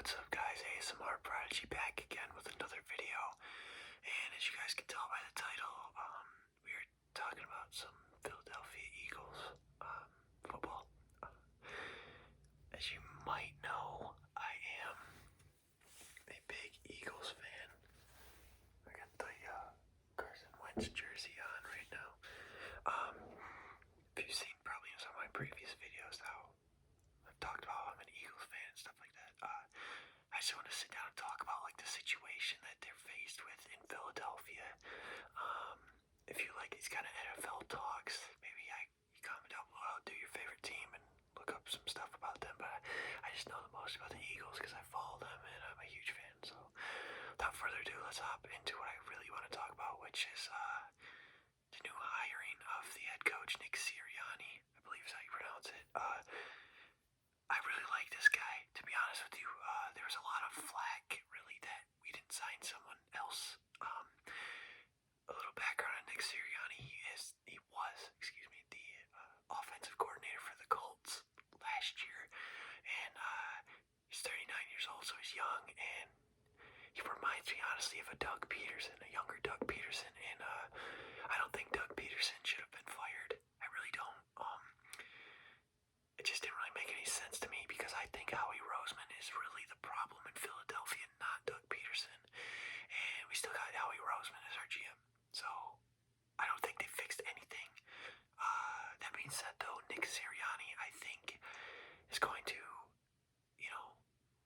What's up, guys? ASMR Prodigy back again with another video. And as you guys can tell by the title, we are talking about some Philadelphia Eagles football. As you might know, I am a big Eagles fan. I got the Carson Wentz jersey on right now. If you've seen probably in some of my previous videos how I've talked about how I'm an Eagles fan and stuff like that. I just want to sit down and talk about like the situation that they're faced with in Philadelphia. If you like these kind of NFL talks, maybe you comment down below, do your favorite team and look up some stuff about them. But I just know the most about the Eagles because I follow them and I'm a huge fan. So without further ado, let's hop into what I really want to talk about, which is the new hiring of the head coach, Nick Sirianni. I believe is how you pronounce it. I really like this guy, to be honest with you. There was a lot of flack, really, that we didn't sign someone else. A little background on Nick Sirianni. He was the offensive coordinator for the Colts last year, and he's 39 years old, so he's young, and he reminds me, honestly, of a Doug Peterson, a younger Doug Peterson, and I don't think Doug Peterson should have been fired. I really don't. It just didn't really make any sense to me because I think Howie Roseman is really the problem in Philadelphia, not Doug Peterson. And we still got Howie Roseman as our GM. So I don't think they fixed anything. That being said, though, Nick Sirianni, I think, is going to,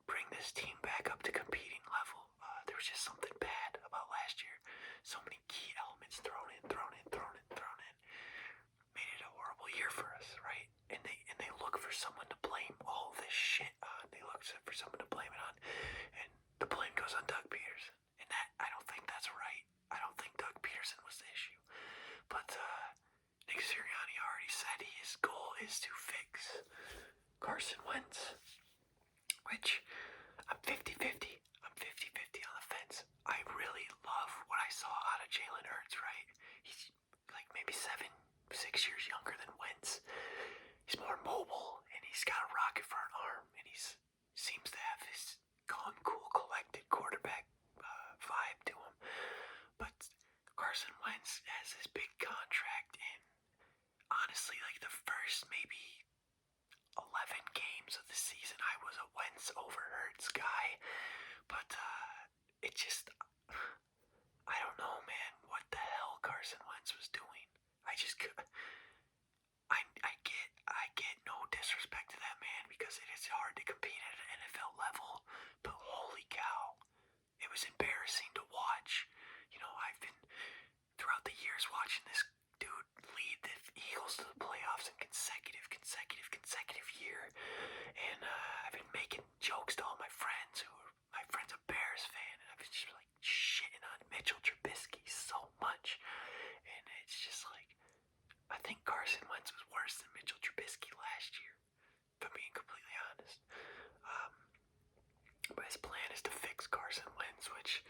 bring this team back up to competing level. There was just something bad about last year. So many key elements thrown in. Made it a horrible year for us, right? And they look for someone to blame all this shit on. They look for someone to blame it on, and the blame goes on Doug Peterson. And that, I don't think that's right. I don't think Doug Peterson was the issue. But Nick Sirianni already said his goal is to fix Carson Wentz, which I'm 50-50. I'm 50-50 on the fence. I really love what I saw out of Jalen Hurts, right? He's like maybe 6 years younger than Wentz. He's more mobile, and he's got a rocket for an arm, and he seems to have this calm, cool, collected quarterback vibe to him. But Carson Wentz has this big contract, and honestly, like the first maybe 11 games of the season, I was a Wentz over Hurts guy. But it just, I don't know, man, what the hell Carson Wentz was doing. I get no disrespect to that man because it is hard to compete at an NFL level, but holy cow, it was embarrassing to watch. I've been throughout the years watching this dude lead the Eagles to the playoffs in consecutive year, and I've been making jokes to all my friends my friend's a Bears fan, and I've been just like shitting on Mitchell Trubisky so much, and it's just like, I think Carson Wentz was worse than Mitchell Trubisky last year, if I'm being completely honest. But his plan is to fix Carson Wentz, which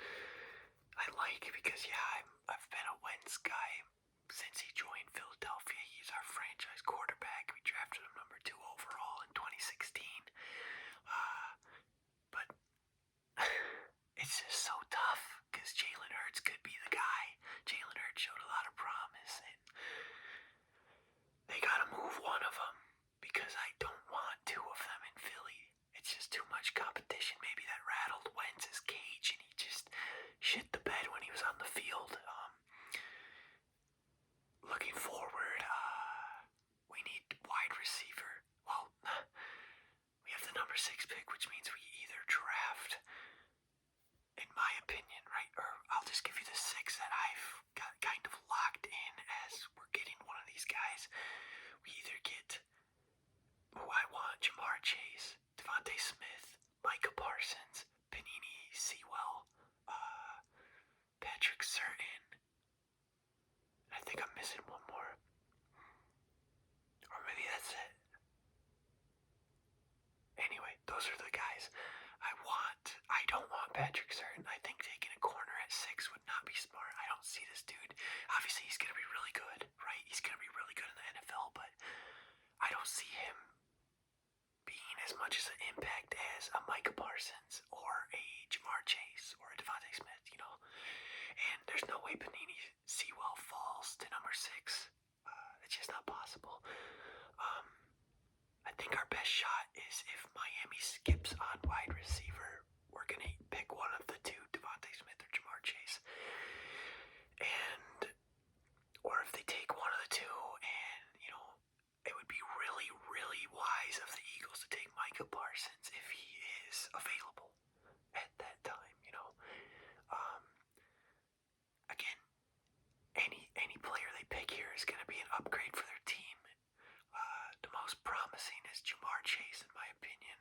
I like because, I've been a Wentz guy since he joined Philadelphia. He's our franchise quarterback. We drafted him number 2 overall in 2016. But it's just so tough because Jalen Hurts could be the guy. Jalen Hurts showed a lot of promise, and they gotta move one of them because I don't want 2 of them in Philly. It's just too much competition. Maybe that rattled Wentz's cage, and he just shit the bed when he was on the field. Looking forward, we need wide receiver. Well, we have the number 6 pick, which means we either draft, in my opinion, right? Or I'll just give you the 6 that I've got kind of locked in as we're getting one of these guys. We either get who I want, Jamar Chase, Devontae Smith, Micah Parsons, Panini Sewell, Patrick Surtain. I think I'm missing one more. Or maybe that's it. Anyway, those are the guys I want. I don't want Patrick Surtain. I think taking a corner at 6 would not be smart. I don't see this dude. Obviously, he's going to be really good, right? He's going to be really good in the NFL, but I don't see him being as much as an impact as as a Micah Parsons or a Jamar Chase or a Devontae Smith, And there's no way Panini Sewell falls to number 6. It's just not possible. I think our best shot is if Miami skips on wide receiver, we're going to pick one of the two, Devontae Smith or Jamar Chase. Or if they take one of the two, and, it would be really, really wise of the Eagles to take Micah Parsons if he is available at that time, Again, any player they pick here is going to be an upgrade for their team. The most promising is Jamar Chase, in my opinion.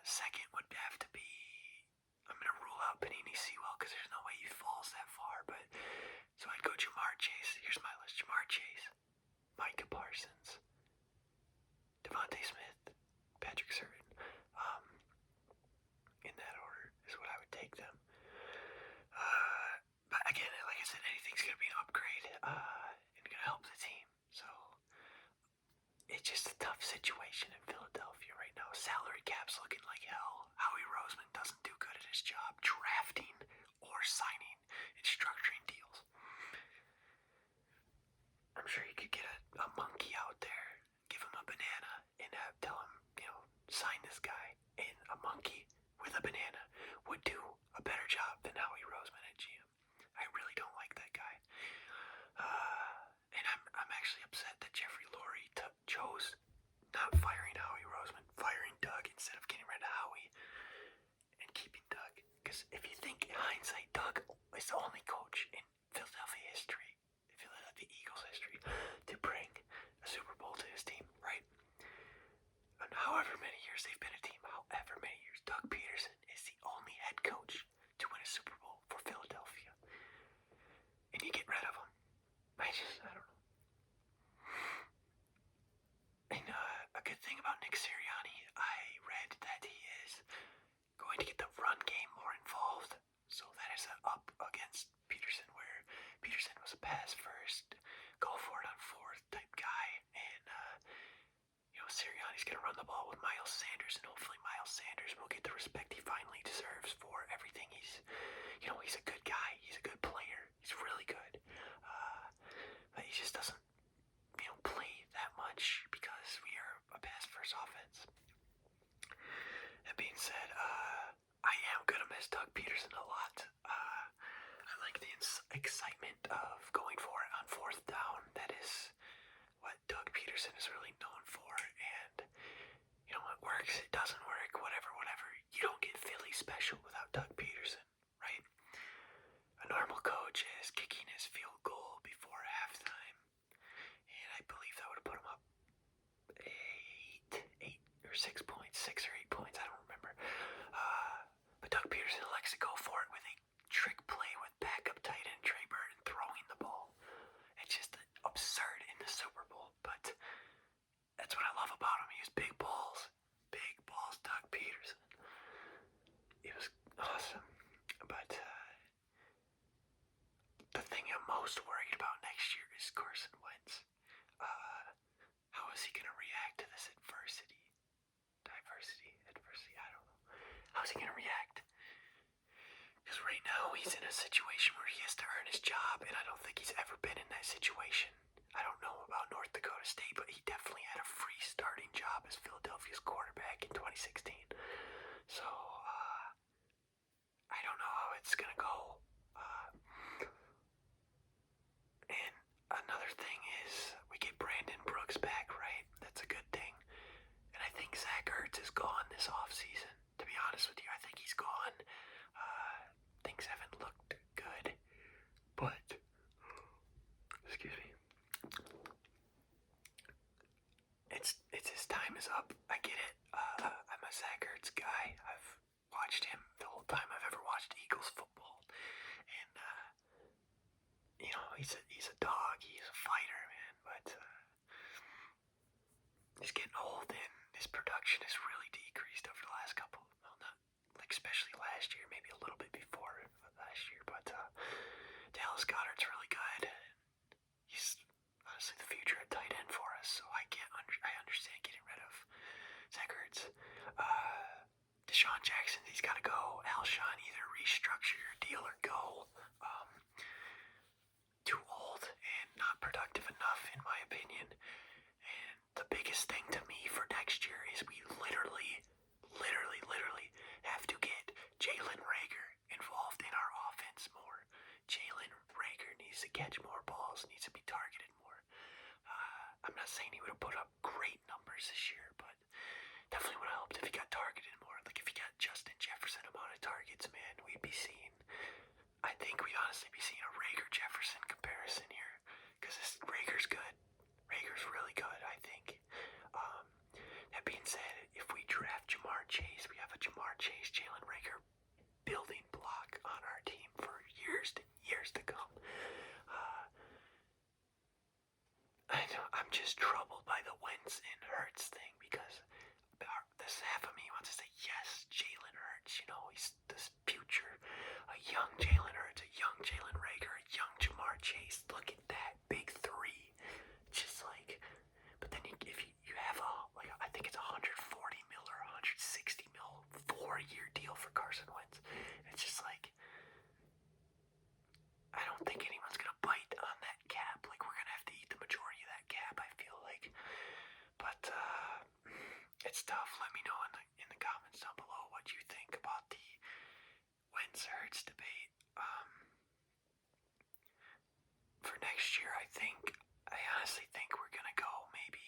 Second would have to be, I'm going to rule out Panini Sewell because there's no way he falls that far, so I'd go Jamar Chase. Here's my list: Jamar Chase, Micah Parsons, Devontae Smith, Patrick Surtain. In that order is what I would take them. But again, like I said, anything's going to be an upgrade and going to help the team. So it's just a tough situation in Philadelphia right now. Salary cap's looking like hell. Howie Roseman doesn't do good at his job drafting or signing and structuring deals. I'm sure you could get a monkey out there, give him a banana, and tell him, sign this guy. And a monkey with a banana would do a better job than Howie Roseman at GM. I really don't like that guy. And I'm actually upset that Jeffrey Lurie chose not firing Howie Roseman, firing Doug instead of getting rid of Howie and keeping Doug. Because if you think in hindsight, Doug is the only coach in Philadelphia history, Philadelphia Eagles history, to bring a Super Bowl to his team, right? And however many years they've been a team, however many years, Doug Peterson is the only head coach to win a Super Bowl for Philadelphia. And you get rid of him. I don't know. And a good thing about Nick Sirianni, I read that he is going to get the run game more involved. So that is an up against Peterson, where Peterson was a pass first, go for it on fourth type guy. And, Sirianni's going to run the ball with Miles Sanders, and hopefully Miles Sanders will get the respect he finally deserves for everything. He's a good guy. He's a good player. He's really good. But he just doesn't, play that much because we are a pass-first offense. That being said, I am going to miss Doug Peterson a lot. I like the excitement of going for it on fourth down. That is what Doug Peterson is really known for. And, it works, it doesn't work, whatever. You don't get Philly special without Doug Peterson, right? A normal coach is kicking his field goal before halftime, and I believe that would have put him up 8 or 6 points, 6 or 8 points, I don't remember. But Doug Peterson likes to go for it with a trick play with backup tight end Trey Burton throwing the ball. It's just absurd in the Super Bowl, but that's what I love about him. He has big balls, Doug Peterson. It was awesome, but the thing I'm most worried about next year is Carson Wentz. How is he going to react to this adversity? Adversity, I don't know. How's he going to react? Because right now he's in a situation where he has to earn his job, and I don't think he's ever been in that situation. I don't know about North Dakota State, but he definitely had a free starting job as Philadelphia's quarterback in 2016. So, I don't know how it's going to go. And another thing is we get Brandon Brooks back, right? That's a good thing. And I think Zach Ertz is gone this offseason. To be honest with you, I think he's gone. Things haven't looked good. But, excuse me. It's his time is up. I get it. I'm a Zach Ertz guy. I've watched him the whole time I've ever watched Eagles football. And, he's a dog. He's a fighter, man. But, he's getting old, and his production has really decreased over the last couple. Well, not, especially last year, maybe a little bit before last year. But, Dallas Goedert's really good. He's honestly the future at tight end for us, so I understand getting rid of Zach Ertz. Deshaun Jackson, he's got to go. Alshon, either restructure your deal or go. Too old and not productive enough, in my opinion. And the biggest thing to me for next year is we literally have to get Jalen Reagor involved in our offense more. Jalen Reagor needs to catch more balls, needs to be targeted more. I'm not saying he would have put up great numbers this year, but definitely would have helped if he got targeted more. Like if he got Justin Jefferson amount of targets, man, we'd be seeing, I think we'd honestly be seeing a Reagor-Jefferson comparison here. Because Reagor's good. Reagor's really good, I think. That being said, if we draft Jamar Chase, we have a Jamar Chase, Jalen Reagor building block on our team for years to come. I'm just troubled by the Wentz and Hurts thing because this half of me wants to say, yes, Jalen Hurts, he's this future. A young Jalen Hurts, a young Jalen Reagor, a young Jamar Chase. Look at that big three. Just like, but then if you have I think it's $140 million or $160 million 4-year deal for Carson Wentz. It's just like, I don't think anyone's gonna bite on that cap. Like, we're gonna have to eat the majority of that cap, I feel like. But it's tough. Let me know in the comments down below what you think about the Wentz Hurts debate. For next year, I honestly think we're gonna go maybe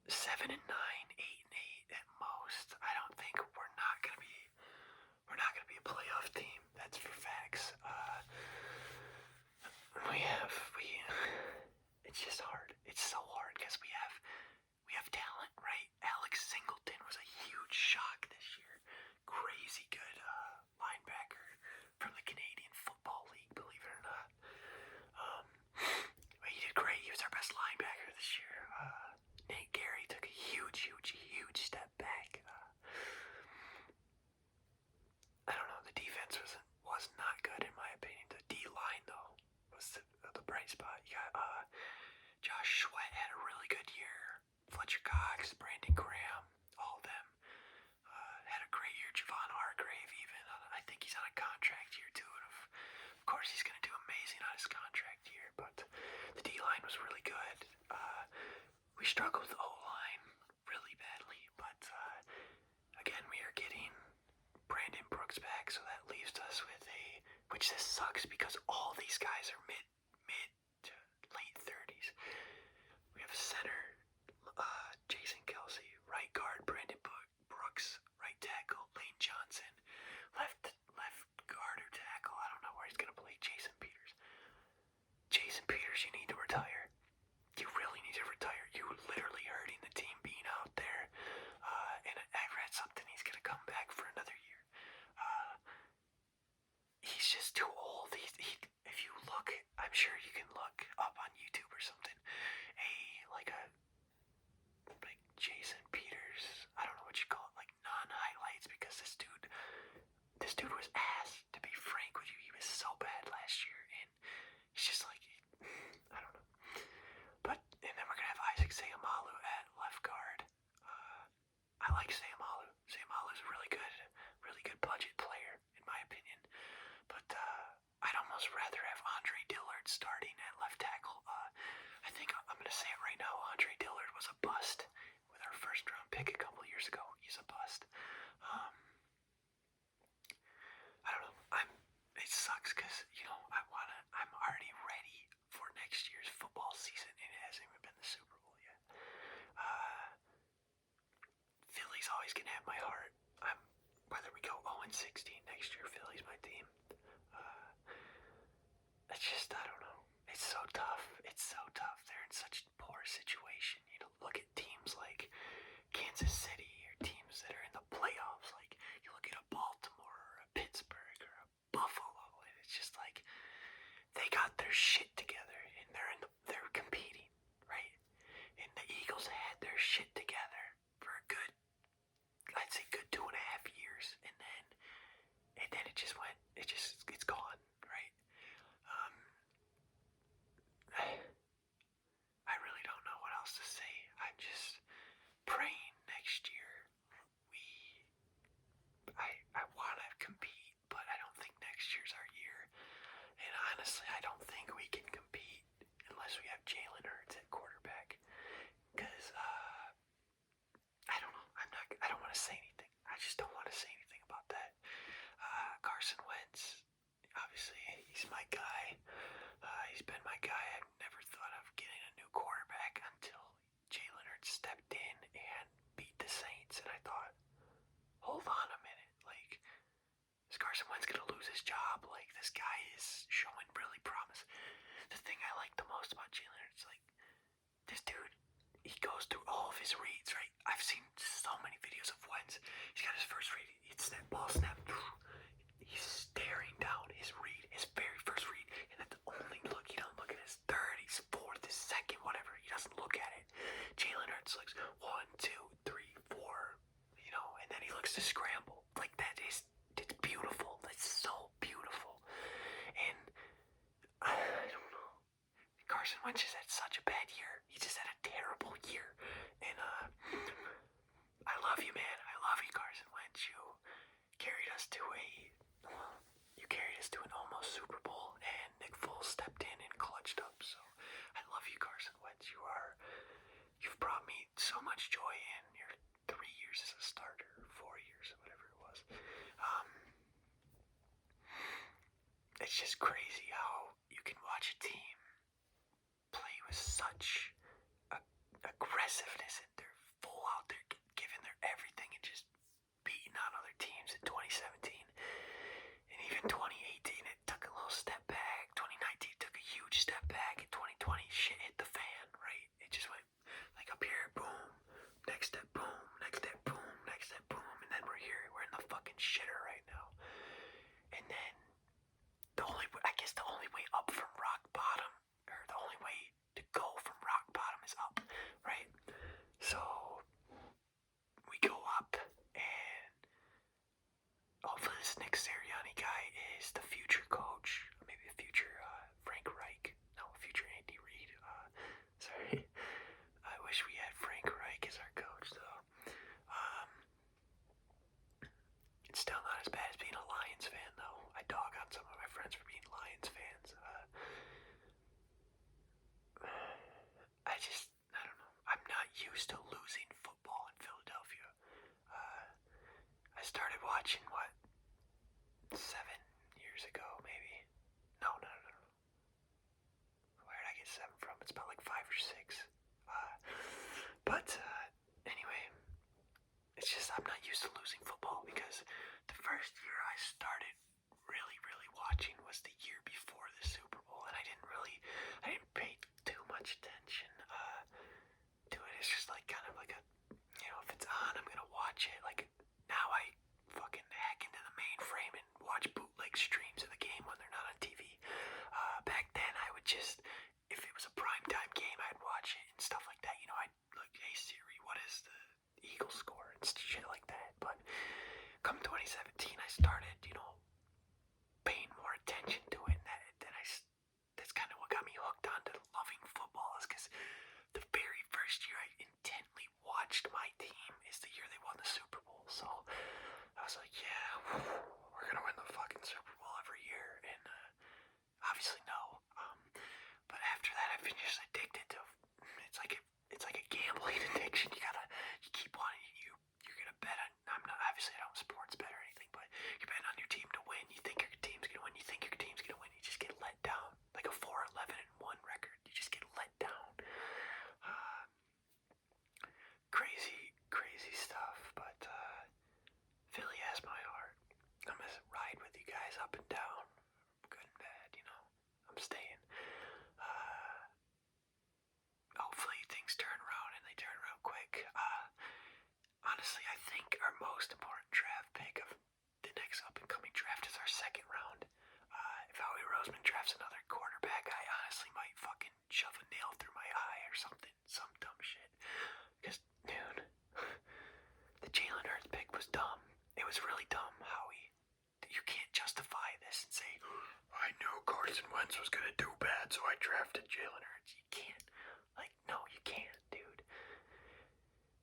7-9, 8-8 at most. I don't think we're not gonna be a playoff team. That's for facts. It's just hard. It's so hard because we have talent, right? Alex Singleton was a huge shock this year. Crazy good linebacker from the Canadian Football League, believe it or not. He did great. He was our best linebacker this year. Nate Gary took a huge step back. I don't know. The defense was not good in my opinion. The D-line though was the bright spot. You got Josh Sweat had a really good year. Fletcher Cox, Brandon Graham, all of them had a great year. Javon Hargrave even. I think he's on a contract year too. And of course he's going to do amazing on his contract year. But the D-line was really good. We struggled with the O-line really badly. But again, we are getting Brandon Brooks back, so that leaves us with which this sucks because all these guys are mid to late 30s. We have center, Jason Kelsey, right guard, Brandon Brooks, right tackle, Lane Johnson, left guard or tackle, I don't know where he's going to play, Jason Peters. Jason Peters, you need to retire. You really need to retire. You're literally hurting the team being out there. And I read something, he's going to come back for another year. He's just too old. If you look, I'm sure you can look up on YouTube or something, like Jason Peters, I don't know what you call it, like non-highlights, because this dude was ass, to be frank with you. He was so bad last year, and he's just like, I don't know. But, and then we're going to have Isaac Seumalo at left guard. I like Seumalo. Seumalo's a really good budget player, in my opinion. But I'd almost rather have Andre Dillard starting at left tackle. I think I'm going to say it right now. Andre Dillard was a bust with our first round pick a couple years ago. He's a bust. I don't know. It sucks because, I'm already ready for next year's football season, and it hasn't even been the Super Bowl yet. Philly's always going to have my heart. Whether we go 0-16 next year, Philly's my team. It's just, I don't know. It's so tough. They're in such a poor situation. Look at teams like Kansas City or teams that are in the playoffs. Like, you look at a Baltimore or a Pittsburgh or a Buffalo, and it's just like they got their shit together and they're competing, right? And the Eagles had their shit together for a good, I'd say good 2.5 years, and then it's gone, right? I really don't know what else to say. I'm just praying next year we to say anything. I just don't want to say anything about that. Carson Wentz, obviously, he's my guy. He's been my guy. I've never thought of getting a new quarterback until Jalen Hurts stepped in and beat the Saints, and I thought, hold on a minute, like, is Carson Wentz gonna lose his job? Like, this guy is showing really promise. The thing I like the most about Jalen Hurts, like, this dude, he goes through all of his reads, right? I've seen so many videos of Wentz. He's got his first read, it's that ball snap. He's staring down his read, his very first read, and that's the only look. He doesn't look at his third, his fourth, his second, whatever. He doesn't look at it. Jalen Hurts looks 1, 2, 3, 4, and then he looks to scramble. Like, it's beautiful. It's so beautiful. And I don't know. Carson Wentz just had such a bad year. He just had a terrible year. And I love you, man. I love you, Carson Wentz. You carried us to an almost Super Bowl, and Nick Foles stepped in and clutched up. So I love you, Carson Wentz. You've brought me so much joy in your 3 years as a starter, 4 years, whatever it was. It's just crazy how you can watch a team play with such aggressiveness, and they're full out there, giving their everything and just beating on other teams in 2017. And even 2018, it took a little step back. 2019 took a huge step back. In 2020, shit hit the fan, right? It just went like up here, boom, next step, boom, next step, boom, next step, boom, and then we're here. We're in the fucking shitter right now. And then the only way up from rock bottom, or the only way to go from rock bottom is up, right? So we go up, and hopefully this Nick Sirianni guy is the future coach, maybe a future Frank Reich, no, future Andy Reid. Sorry, I wish we had Frank Reich as our coach, though. It's still not as bad as being a Lions fan, though. I dog on some of my friends for being Lions fans. I don't know. I'm not used to losing football in Philadelphia. I started watching, 7 years ago, maybe? No. Where did I get 7 from? It's about like 5 or 6. But anyway, it's just I'm not used to losing football, because the first year I started really, really watching was the year before the Super Bowl, and I didn't pay too much attention to it. It's just like kind of like if it's on, I'm gonna watch it. Like, now I fucking hack into the mainframe and watch bootleg streams of the game when they're not on TV. Back then, I would just, if it was a primetime game, I'd watch it and stuff like that. I'd look, hey Siri, what is the Eagles score and shit like that. But come 2017, I started, paying more attention to it, and that's kind of what got me hooked onto loving football, is because the very first year I intently watched my team is the year they won the Super Bowl. So I was like, yeah, we're gonna win the fucking Super Bowl every year, and obviously no. But after that, I've been just addicted to. It's like a gambling addiction. You keep wanting, you're gonna bet on. Obviously I don't sports bet or anything, but you're betting on your team to win. You think your team's gonna win. You think your team's gonna win. You just get let down, like a 4-11-1 record. You just get let down. Crazy stuff. But Philly has my heart. I'm gonna ride with you guys up and down, good and bad. I'm staying. Hopefully things turn around, and they turn around quick. Honestly, I think our most important draft pick of the next up-and-coming draft is our second round. If Howie Roseman drafts another quarterback, I honestly might fucking shove a nail through my eye or something. Some dumb shit. Because, dude, the Jalen Hurts pick was dumb. It was really dumb, Howie. You can't justify this and say, I knew Carson Wentz was gonna do bad, so I drafted Jalen Hurts. You can't. No, you can't, dude.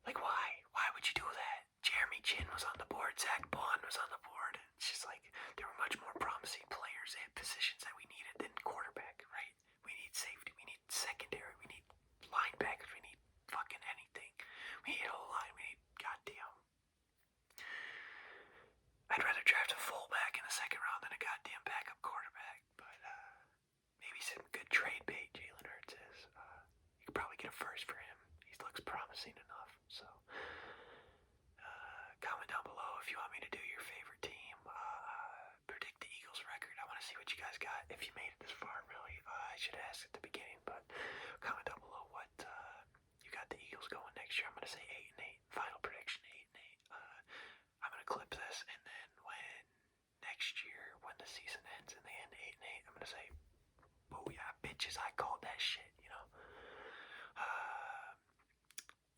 Why? Why would you do that? Jeremy Chin was on the board. Zach Bond was on the board. It's just there were much more promising players at positions that we needed than quarterback, right? We need safety. We need secondary. We need linebackers. We need fucking anything. We need O-line. We need goddamn got, if you made it this far, really. I should ask at the beginning, but comment down below what you got the Eagles going next year. I'm gonna say 8-8. Final prediction 8-8. I'm gonna clip this, and then next year when the season ends and they end 8-8, I'm gonna say, "Oh yeah, bitches, I called that shit."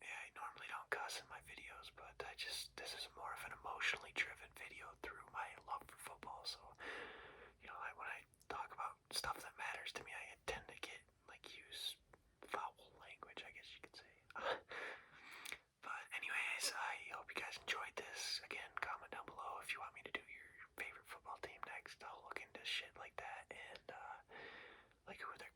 Yeah, I normally don't cuss in my videos, but this is more of an emotionally driven video through my love for football. So, when I talk about stuff that matters to me, I tend to use foul language, I guess you could say. But anyways, I hope you guys enjoyed this. Again, comment down below if you want me to do your favorite football team next. I'll look into shit like that and, who their